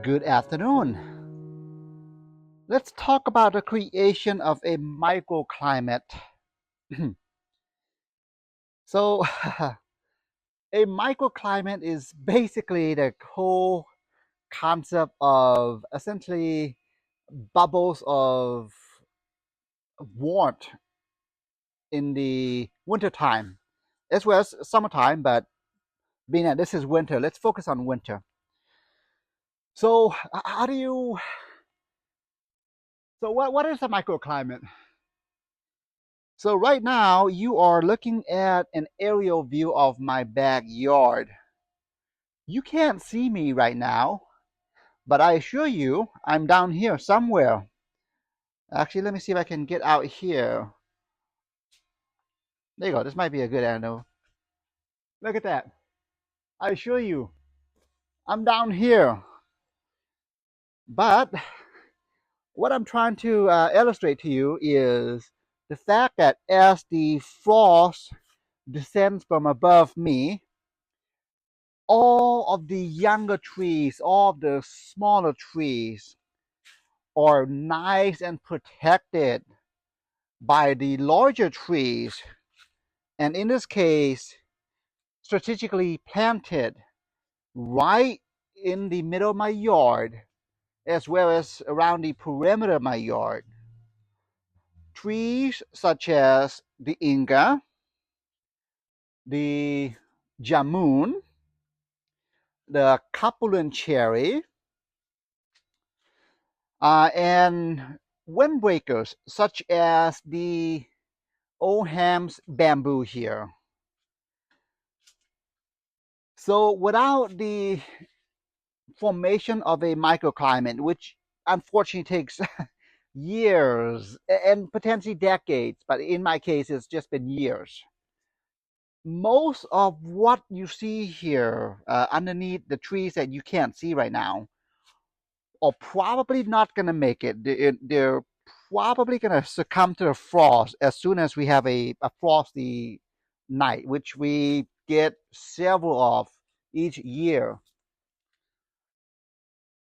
Good afternoon. Let's talk about the creation of a microclimate. So, a microclimate is basically the whole concept of essentially bubbles of warmth in the wintertime, as well as summertime, but being that this is winter, let's focus on winter. So, how do you, so what is a microclimate? So right now you are looking at an aerial view of my backyard. You can't see me right now, but I assure you I'm down here somewhere. Actually, let me see if I can get out here. There you go. This might be a good angle. Look at that. I assure you I'm down here. But what I'm trying to illustrate to you is the fact that as the frost descends from above me, all of the younger trees, all of the smaller trees are nice and protected by the larger trees, and in this case, strategically planted right in the middle of my yard, as well as around the perimeter of my yard. Trees such as the Inga, the Jamun, the Capulan cherry, and windbreakers such as the Oham's bamboo here. So without the formation of a microclimate, which unfortunately takes years and potentially decades, but in my case, it's just been years. Most of what you see here underneath the trees that you can't see right now are probably not going to make it. They're probably going to succumb to the frost as soon as we have a frosty night, which we get several of each year.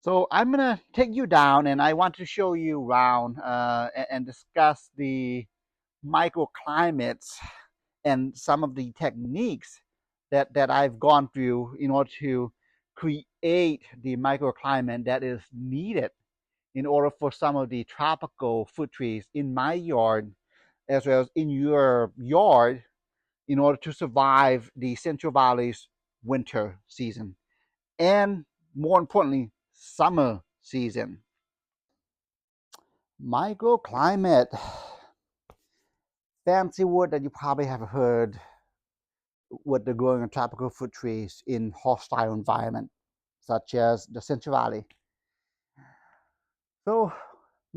So I'm going to take you down and I want to show you around and discuss the microclimates and some of the techniques that I've gone through in order to create the microclimate that is needed in order for some of the tropical fruit trees in my yard as well as in your yard in order to survive the Central Valley's winter season and more importantly, summer season. Microclimate, fancy word that you probably have heard with the growing of tropical fruit trees in hostile environment such as the Central Valley. So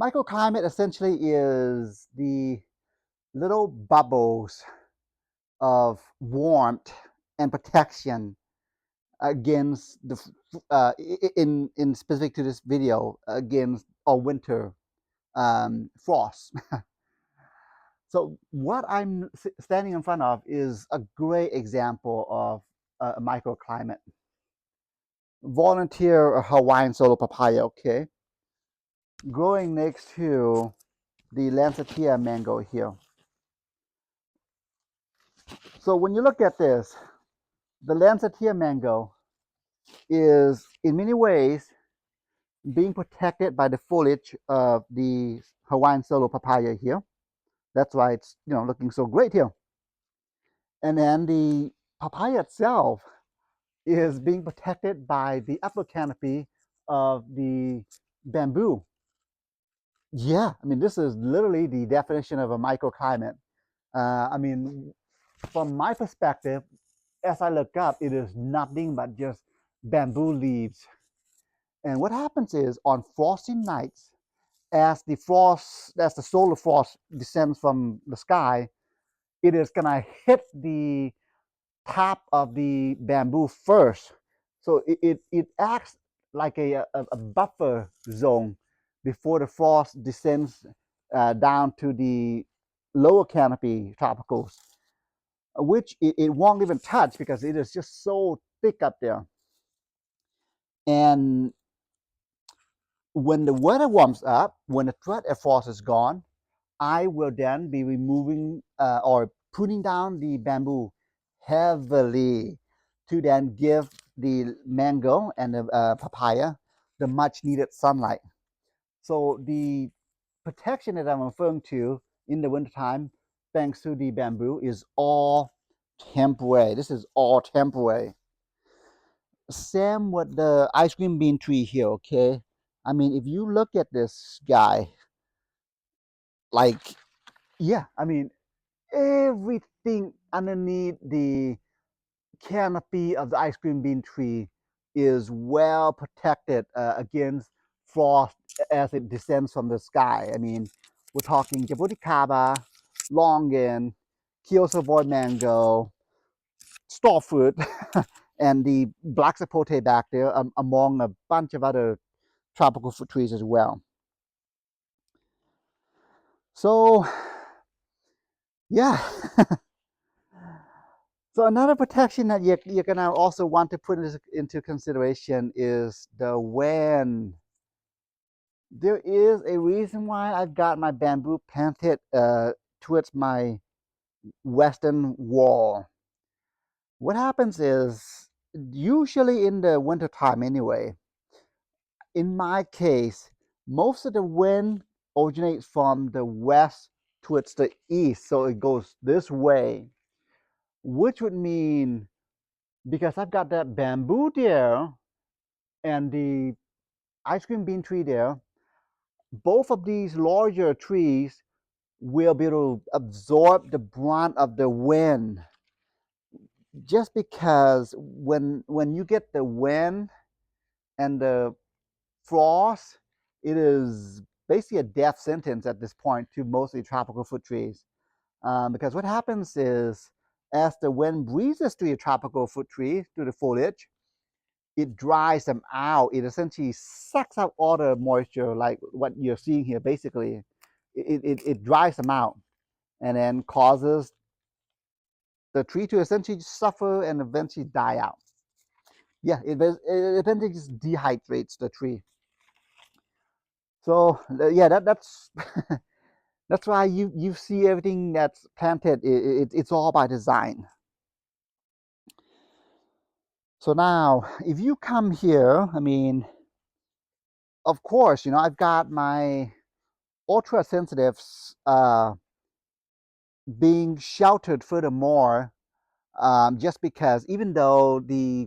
microclimate essentially is the little bubbles of warmth and protection against the in specific to this video against a winter frost. So what I'm standing in front of is a great example of a microclimate. Volunteer Hawaiian solo papaya, okay, growing next to the Lancettia mango here. So when you look at this, the Lancettia mango is in many ways being protected by the foliage of the Hawaiian solo papaya here. That's why it's looking so great here. And then the papaya itself is being protected by the upper canopy of the bamboo. Yeah, I mean, this is literally the definition of a microclimate. I mean, from my perspective, as I look up, it is nothing but just bamboo leaves. And what happens is on frosty nights, as the solar frost descends from the sky, it is gonna hit the top of the bamboo first. So it acts like a buffer zone before the frost descends down to the lower canopy tropicals, which it won't even touch because it is just so thick up there. And When the weather warms up, when the threat of frost is gone, I will then be removing or pruning down the bamboo heavily to then give the mango and the papaya the much needed sunlight. So the protection that I'm referring to in the wintertime, thanks to the bamboo, is all temporary. This is all temporary. Same with the ice cream bean tree here, okay? I mean, if you look at this guy, like, yeah, I mean, everything underneath the canopy of the ice cream bean tree is well protected against frost as it descends from the sky. I mean, we're talking jabuticaba, longan, Kyoso mango, starfruit, and the black sapote back there, among a bunch of other tropical fruit trees as well. So, yeah. So another protection that you're gonna also want to put into consideration is the wind. There is a reason why I've got my bamboo planted towards my western wall. What happens is, usually in the winter time anyway, in my case, most of the wind originates from the west towards the east, so it goes this way, which would mean, because I've got that bamboo there and the ice cream bean tree there, both of these larger trees will be able to absorb the brunt of the wind. Just because when you get the wind and the frost, it is basically a death sentence at this point to mostly tropical fruit trees. Because what happens is, as the wind breezes through your tropical fruit tree, through the foliage, it dries them out. It essentially sucks out all the moisture, like what you're seeing here. Basically, it dries them out, and then causes the tree to essentially suffer and eventually die out. Yeah, it eventually just dehydrates the tree. So yeah, that's that's why you see everything that's planted. It's all by design. So now, if you come here, I mean, of course, you know, I've got my ultra sensitives being sheltered furthermore, just because even though the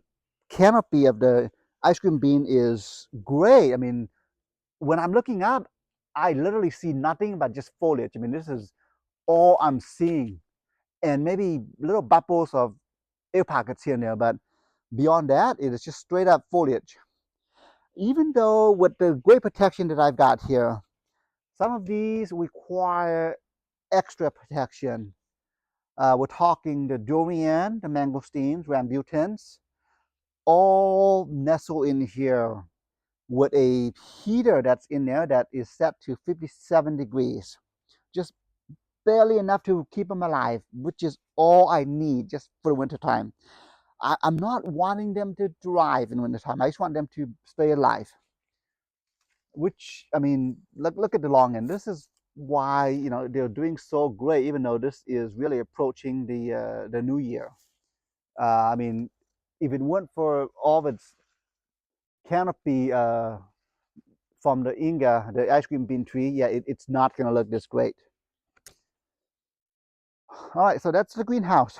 canopy of the ice cream bean is great, I mean, when I'm looking up, I literally see nothing but just foliage. I mean, this is all I'm seeing, and maybe little bubbles of air pockets here and there, but beyond that, it is just straight up foliage. Even though with the great protection that I've got here, some of these require extra protection. We're talking the durian, the mangosteens, rambutans, all nestle in here with a heater that's in there that is set to 57 degrees. Just barely enough to keep them alive, which is all I need just for the winter time. I'm not wanting them to thrive in winter time. I just want them to stay alive. Which, I mean, look at the long end. This is why, you know, they're doing so great, even though this is really approaching the new year. I mean, if it weren't for all of its canopy from the Inga, the ice cream bean tree, yeah, it's not going to look this great. All right, so that's the greenhouse.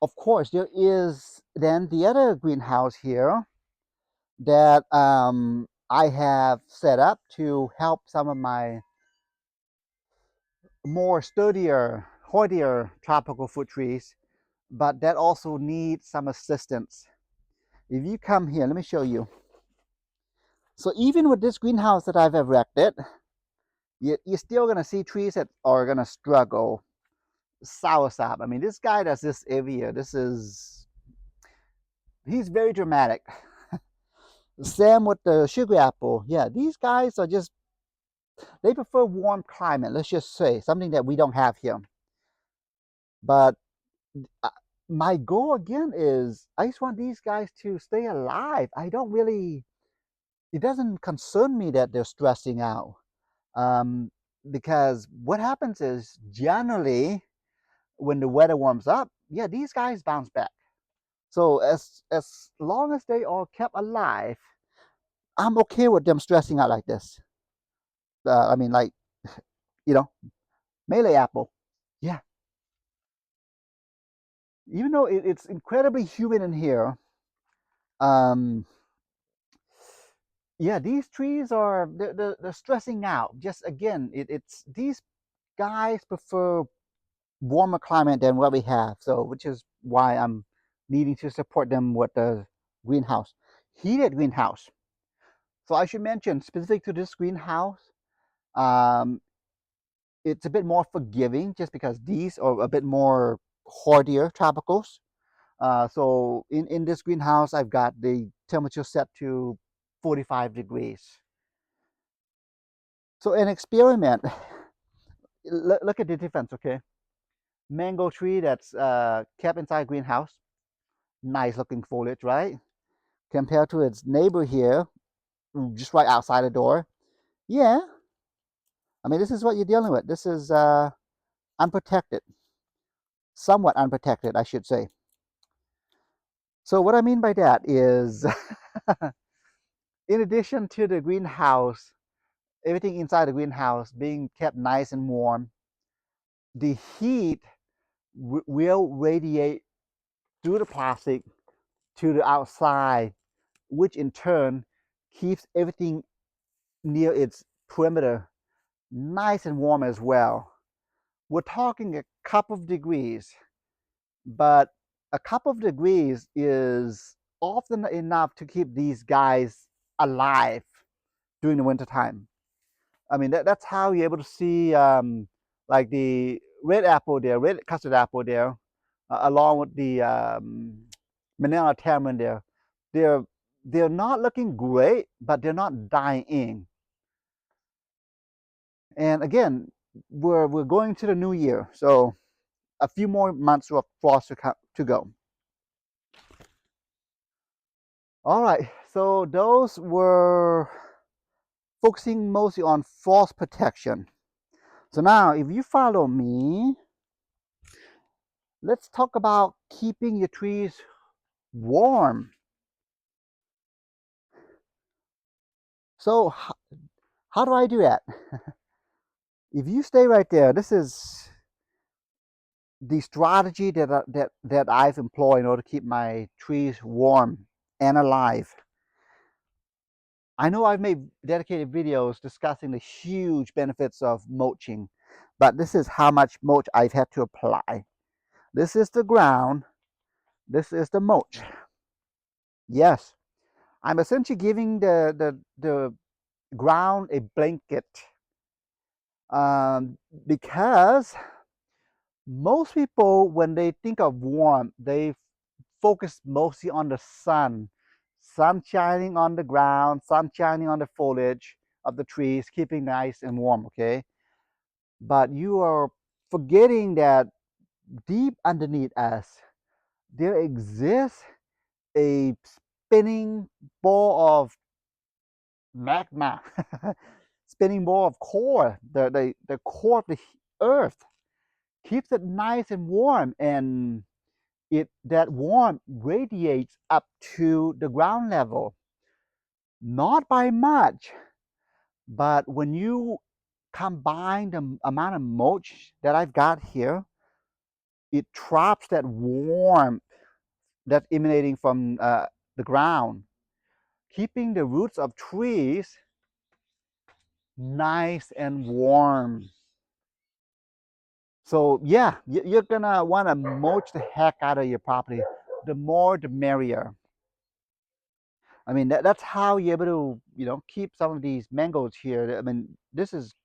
Of course, there is then the other greenhouse here that I have set up to help some of my more sturdier, hardier tropical fruit trees, but that also needs some assistance. If you come here, let me show you. So even with this greenhouse that I've erected, you're still going to see trees that are going to struggle. Soursop. I mean, this guy does this every year. He's very dramatic. Same with the sugar apple. Yeah, these guys are just, they prefer warm climate, let's just say, something that we don't have here. But uh, my goal again is I just want these guys to stay alive. I don't really, it doesn't concern me that they're stressing out, um, because what happens is generally when the weather warms up, yeah, these guys bounce back. So as long as they are kept alive, I'm okay with them stressing out like this. I mean, like, you know, melee apple. Yeah, even though it's incredibly humid in here, um, yeah, these trees are they're stressing out. Just again, it's these guys prefer warmer climate than what we have. So, which is why I'm needing to support them with the greenhouse, heated greenhouse. So I should mention specific to this greenhouse, um, it's a bit more forgiving just because these are a bit more hardier tropicals. So in this greenhouse, I've got the temperature set to 45 degrees. So an experiment, look at the difference, okay? Mango tree that's kept inside greenhouse, nice looking foliage, right? Compared to its neighbor here, just right outside the door. Yeah, I mean, this is what you're dealing with. This is unprotected, somewhat unprotected, I should say. So what I mean by that is, in addition to the greenhouse, everything inside the greenhouse being kept nice and warm, the heat will radiate through the plastic to the outside, which in turn keeps everything near its perimeter nice and warm as well. We're talking a couple of degrees, but a couple of degrees is often enough to keep these guys alive during the winter time. I mean, that's how you're able to see like the red apple there, red custard apple there, along with the Manila tamarind there. They're they're not looking great, but they're not dying. And again, we're going to the new year, so a few more months of frost to go. All right, so those were focusing mostly on frost protection. So now, if you follow me, let's talk about keeping your trees warm. So how do I do that? If you stay right there, this is the strategy that I've employed in order to keep my trees warm and alive. I know I've made dedicated videos discussing the huge benefits of mulching, but this is how much mulch I've had to apply. This is the ground, this is the mulch. Yes, I'm essentially giving the ground a blanket, because most people, when they think of warmth, they focus mostly on the sun shining on the ground, sun shining on the foliage of the trees, keeping nice and warm, okay? But you are forgetting that deep underneath us, there exists a spinning ball of magma, spinning ball of core, the core of the earth keeps it nice and warm, and that warmth radiates up to the ground level, not by much, but when you combine the amount of mulch that I've got here, it traps that warmth that's emanating from the ground, keeping the roots of trees nice and warm. So yeah, you're gonna want to mulch the heck out of your property. The more, the merrier. I mean, that's how you're able to, keep some of these mangoes here. I mean, this is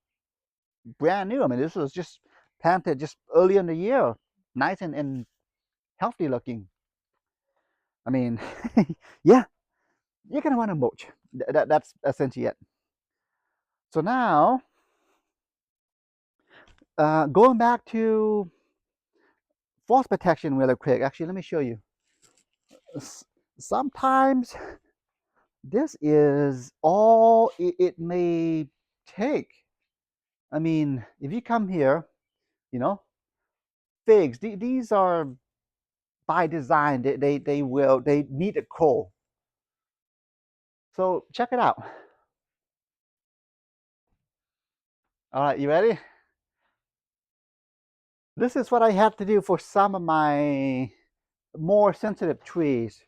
brand new. I mean, this was just planted just early in the year, nice and healthy looking. I mean, yeah, you're gonna want to mulch. That's essentially it. So now, going back to frost protection really quick. Actually, let me show you. Sometimes This is all it may take. I mean, if you come here, you know, figs, these are by design, they need a coal. So check it out. All right, you ready? This is what I have to do for some of my more sensitive trees,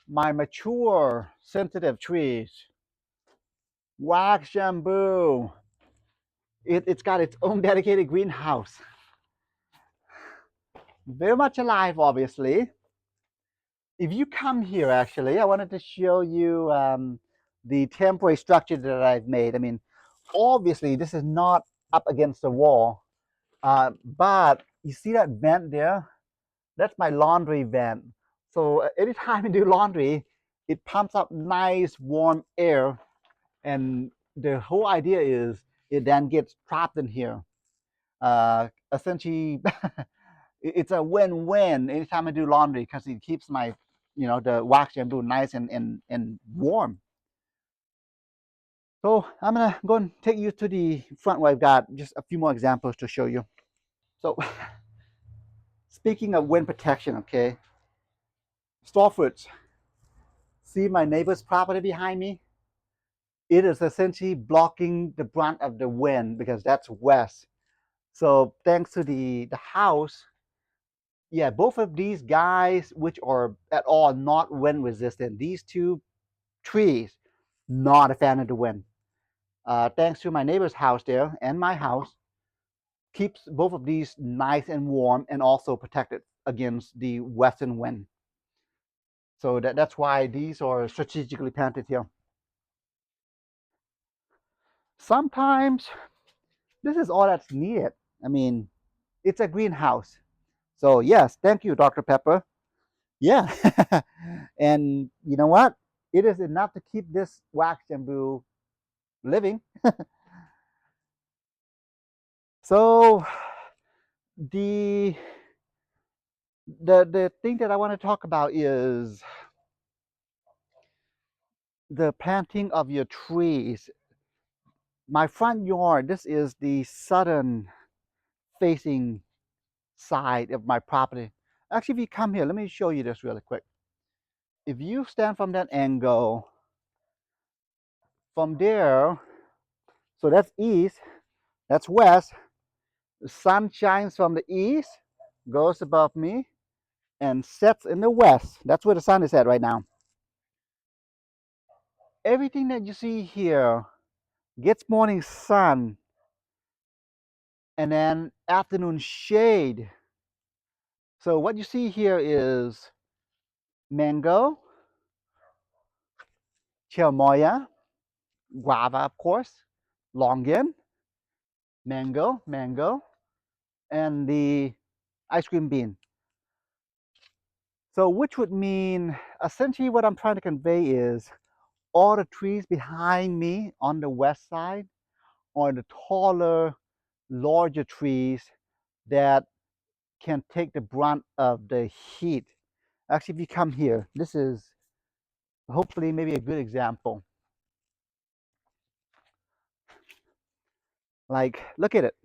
my mature sensitive trees. Wax bamboo. It's got its own dedicated greenhouse. Very much alive, obviously. If you come here, actually, I wanted to show you the temporary structure that I've made. I mean, obviously, this is not up against the wall, but you see that vent there? That's my laundry vent. So anytime I do laundry, it pumps up nice warm air, and the whole idea is it then gets trapped in here. Essentially, it's a win-win anytime I do laundry because it keeps my, the wax shampoo nice and warm. So I'm gonna go and take you to the front where I've got just a few more examples to show you. So speaking of wind protection, okay, store fruits. See my neighbor's property behind me? It is essentially blocking the brunt of the wind because that's west. So thanks to the house, yeah, both of these guys, which are at all not wind resistant, these two trees, not a fan of the wind. Thanks to my neighbor's house there and my house, keeps both of these nice and warm and also protected against the western wind. So that's why these are strategically planted here. Sometimes this is all that's needed. I mean, it's a greenhouse. So yes, thank you, Dr. Pepper. Yeah. And you know what? It is enough to keep this wax bamboo living. So the the thing that I want to talk about is the planting of your trees. My front yard, this is the southern facing side of my property. Actually, if you come here, let me show you this really quick. If you stand from that angle, from there, so that's east, that's west. The sun shines from the east, goes above me, and sets in the west. That's where the sun is at right now. Everything that you see here gets morning sun and then afternoon shade. So what you see here is mango, cherimoya, guava, of course, longan, mango, and the ice cream bean. So which would mean essentially what I'm trying to convey is all the trees behind me on the west side are the taller, larger trees that can take the brunt of the heat. Actually, if you come here, this is hopefully maybe a good example. Like, look at it.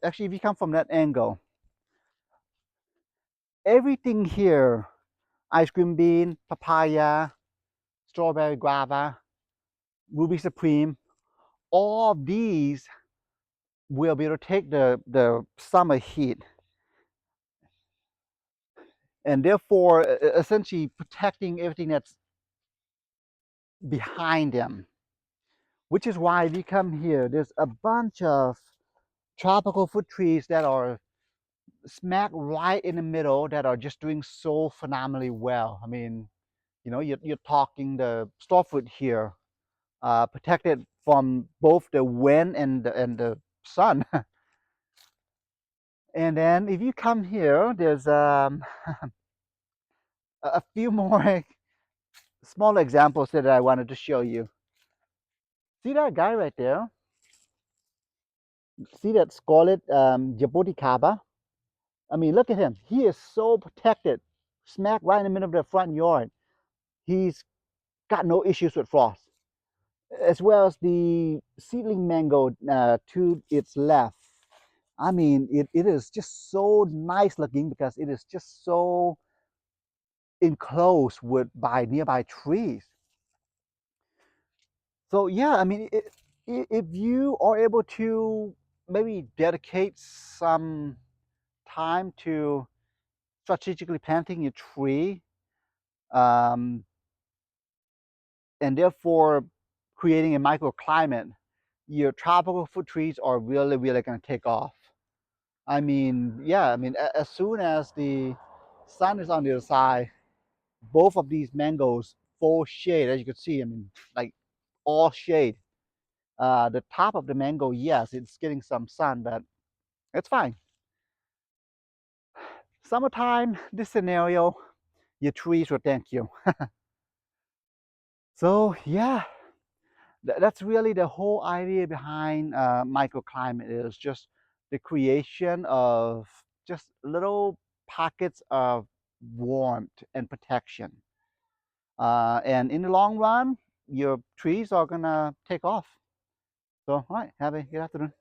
Actually, if you come from that angle, everything here, ice cream bean, papaya, strawberry guava, ruby supreme, all of these will be able to take the summer heat and therefore essentially protecting everything that's behind them. Which is why if you come here, there's a bunch of tropical fruit trees that are smack right in the middle that are just doing so phenomenally well. I mean, you're talking the starfruit here, protected from both the wind and the sun. And then if you come here, there's a few more small examples that I wanted to show you. See that guy right there? See that scarlet jaboticaba? I mean, look at him. He is so protected, smack right in the middle of the front yard. He's got no issues with frost, as well as the seedling mango to its left. I mean, it is just so nice looking because it is just so enclosed with by nearby trees. So yeah, I mean, if you are able to maybe dedicate some time to strategically planting a tree, um, and therefore creating a microclimate, your tropical fruit trees are really, really going to take off. I mean, yeah, I mean, as soon as the sun is on the other side, both of these mangoes full shade, as you can see. I mean, like all shade. The top of the mango, yes, it's getting some sun, but it's fine. Summertime, this scenario, your trees will thank you. So yeah, that's really the whole idea behind microclimate, is just the creation of just little pockets of warmth and protection. And in the long run, your trees are gonna take off. So, all right, have a good afternoon.